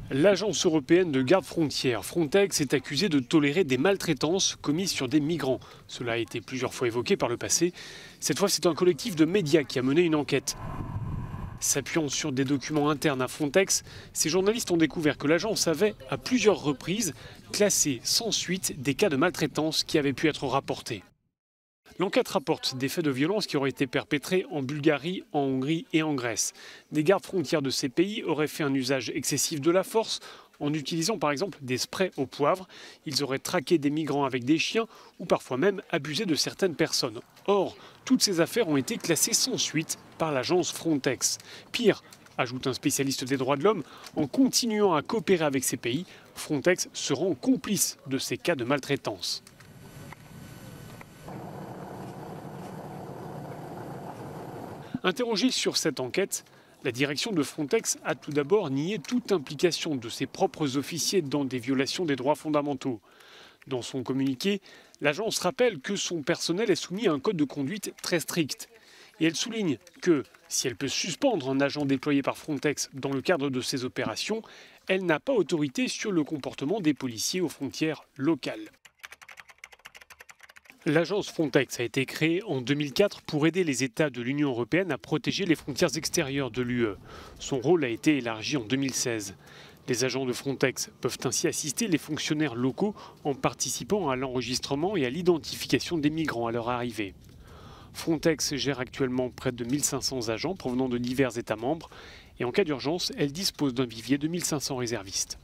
L'agence européenne de garde-frontières, Frontex, est accusée de tolérer des maltraitances commises sur des migrants. Cela a été plusieurs fois évoqué par le passé. Cette fois, c'est un collectif de médias qui a mené une enquête. S'appuyant sur des documents internes à Frontex, ces journalistes ont découvert que l'agence avait, à plusieurs reprises, classé sans suite des cas de maltraitance qui avaient pu être rapportés. L'enquête rapporte des faits de violence qui auraient été perpétrés en Bulgarie, en Hongrie et en Grèce. Des gardes-frontières de ces pays auraient fait un usage excessif de la force en utilisant par exemple des sprays au poivre. Ils auraient traqué des migrants avec des chiens ou parfois même abusé de certaines personnes. Or, toutes ces affaires ont été classées sans suite par l'agence Frontex. Pire, ajoute un spécialiste des droits de l'homme, en continuant à coopérer avec ces pays, Frontex se rend complice de ces cas de maltraitance. Interrogée sur cette enquête, la direction de Frontex a tout d'abord nié toute implication de ses propres officiers dans des violations des droits fondamentaux. Dans son communiqué, l'agence rappelle que son personnel est soumis à un code de conduite très strict. Et elle souligne que, si elle peut suspendre un agent déployé par Frontex dans le cadre de ses opérations, elle n'a pas autorité sur le comportement des policiers aux frontières locales. L'agence Frontex a été créée en 2004 pour aider les États de l'Union européenne à protéger les frontières extérieures de l'UE. Son rôle a été élargi en 2016. Les agents de Frontex peuvent ainsi assister les fonctionnaires locaux en participant à l'enregistrement et à l'identification des migrants à leur arrivée. Frontex gère actuellement près de 1500 agents provenant de divers États membres et en cas d'urgence, elle dispose d'un vivier de 1500 réservistes.